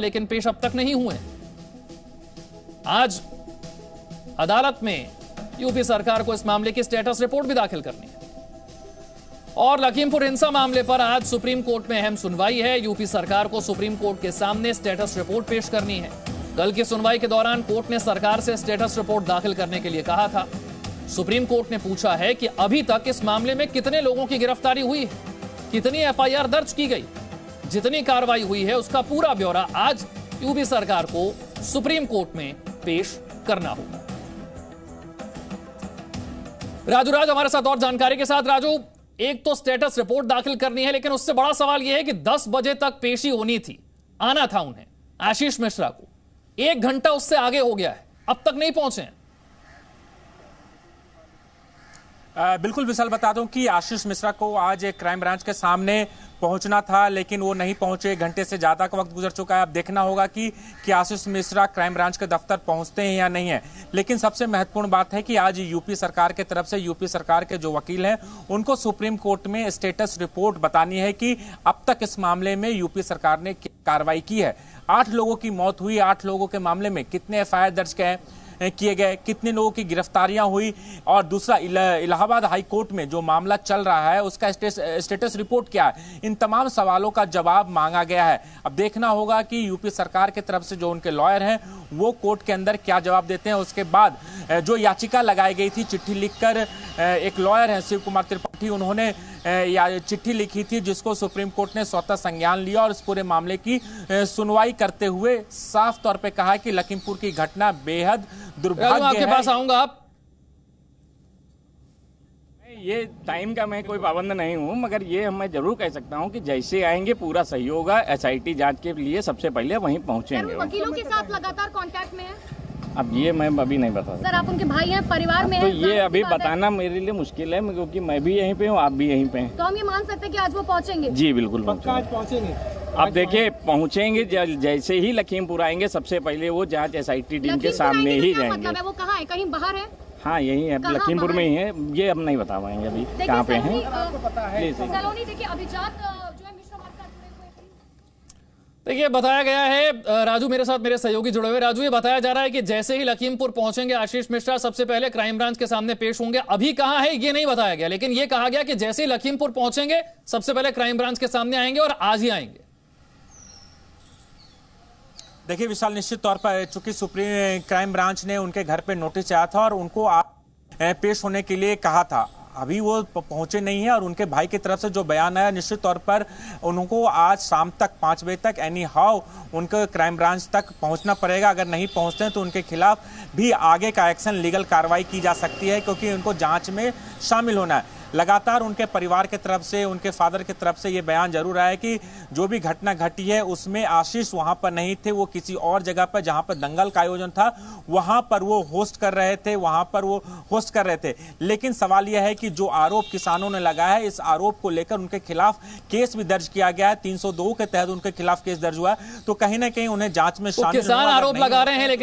लेकिन पेश अब तक नहीं हुए। आज अदालत में यूपी सरकार को इस मामले की स्टेटस रिपोर्ट भी दाखिल करनी है। और लखीमपुर हिंसा मामले पर आज सुप्रीम कोर्ट में अहम सुनवाई है। यूपी सरकार को सुप्रीम कोर्ट के सामने स्टेटस रिपोर्ट पेश करनी है। कल की सुनवाई के दौरान कोर्ट ने सरकार से स्टेटस रिपोर्ट दाखिल करने के लिए कहा था। सुप्रीम कोर्ट ने पूछा है कि अभी तक इस मामले में कितने लोगों की गिरफ्तारी हुई है, कितनी एफआईआर दर्ज की गई, जितनी कार्रवाई हुई है उसका पूरा ब्यौरा आज यूपी सरकार को सुप्रीम कोर्ट में पेश करना होगा। राजू राज हमारे साथ और जानकारी के साथ। राजू, एक तो स्टेटस रिपोर्ट दाखिल करनी है, लेकिन उससे बड़ा सवाल यह है कि 10 बजे तक पेशी होनी थी, आना था उन्हें, आशीष मिश्रा को। 1 घंटा उससे आगे हो गया है, अब तक नहीं पहुंचे हैं। बिल्कुल विशाल, बता दूं कि आशीष मिश्रा को आज क्राइम ब्रांच के सामने पहुंचना था, लेकिन वो नहीं पहुंचे। 1 घंटे से ज्यादा का वक्त गुजर चुका है। अब देखना होगा कि आशीष मिश्रा क्राइम ब्रांच के दफ्तर पहुंचते हैं या नहीं है। लेकिन सबसे महत्वपूर्ण बात है कि आज यूपी सरकार की तरफ से यूपी सरकार के जो वकील हैं उनको सुप्रीम कोर्ट में स्टेटस रिपोर्ट बतानी है कि अब तक इस मामले में यूपी सरकार ने कार्रवाई की है। 8 लोगों की मौत हुई, 8 लोगों के मामले में कितने एफआईआर दर्ज किए गए, कितने लोगों की गिरफ्तारियां हुई, और दूसरा इलाहाबाद हाई कोर्ट में जो मामला चल रहा है उसका स्टेटस रिपोर्ट क्या है। इन तमाम सवालों का जवाब मांगा गया है। अब देखना होगा कि यूपी सरकार की तरफ से जो उनके लॉयर हैं वो कोर्ट के अंदर क्या जवाब देते हैं। उसके बाद जो याचिका लगाई गई थी, चिट्ठी लिखकर एक लॉयर है शिव कुमार त्रिपाठी, उन्होंने चिट्ठी लिखी थी जिसको सुप्रीम कोर्ट ने स्वतः संज्ञान लिया और इस पूरे मामले की सुनवाई करते हुए साफ तौर पे कहा कि लखीमपुर की घटना बेहद दुर्भाग्य आपके पास आऊंगा। आप ये टाइम का मैं कोई पाबंद नहीं हूं, मगर ये मैं जरूर कह सकता हूं कि जैसे आएंगे पूरा सहयोग होगा। एसआईटी जांच के लिए सबसे पहले वहीं पहुंचेंगे। वकीलों के साथ लगातार कांटेक्ट में है? अब ये मैं अभी नहीं बता सकता। सर, आप उनके भाई हैं, परिवार में तो हैं, ये अभी बताना मेरे लिए मुश्किल है, क्योंकि मैं भी यहीं पे हूँ, आप भी यहीं पे हैं। तो हम ये मान सकते हैं कि आज वो पहुंचेंगे? जी बिल्कुल पहुंचेंगे। अब देखिए पहुंचेंगे, जैसे ही लखीमपुर आएंगे सबसे पहले वो जांच एसआईटी टीम के सामने ही जाएंगे। मतलब है वो कहाँ है, कहीं बाहर है? हाँ यही है, लखीमपुर में ही है। ये अब नहीं बता पाएंगे अभी कहाँ पे हैं। सलोनी देखिए, अभिजात जो है मिश्रा हमारे साथ जुड़े हुए थे। देखिए बताया गया है, राजू मेरे साथ मेरे सहयोगी जुड़े हुए। राजू, ये बताया जा रहा है कि जैसे ही लखीमपुर पहुंचेंगे आशीष मिश्रा सबसे पहले क्राइम ब्रांच के सामने पेश होंगे। अभी कहां है ये नहीं बताया गया, लेकिन ये कहा गया कि जैसे ही लखीमपुर पहुंचेंगे सबसे पहले क्राइम ब्रांच के सामने आएंगे और आज ही आएंगे। देखिए विशाल, निश्चित तौर पर चूंकि सुप्रीम क्राइम ब्रांच ने उनके घर पे नोटिस आया था और उनको पेश होने के लिए कहा था, अभी वो पहुंचे नहीं है। और उनके भाई की तरफ से जो बयान आया, निश्चित तौर पर उनको आज शाम तक 5 बजे तक एनी हाउ उनको क्राइम ब्रांच तक पहुंचना पड़ेगा। अगर नहीं पहुंचते हैं तो उनके खिलाफ भी आगे का एक्शन, लीगल कार्रवाई की जा सकती है, क्योंकि उनको जांच में शामिल होना है। लगातार उनके परिवार की तरफ से, उनके फादर की तरफ से ये बयान जरूर आया कि जो भी घटना घटी है उसमें आशीष वहां पर नहीं थे, वो किसी और जगह पर जहां पर दंगल का आयोजन था वहां पर वो होस्ट कर रहे थे, लेकिन सवाल यह है कि जो आरोप किसानों ने लगाया है, इस आरोप को लेकर उनके खिलाफ केस भी दर्ज किया गया है। 302 के तहत उनके खिलाफ केस दर्ज हुआ है। तो कहीं ना कहीं उन्हें जांच में शामिल किसान आरोप लगा रहे हैं, लेकिन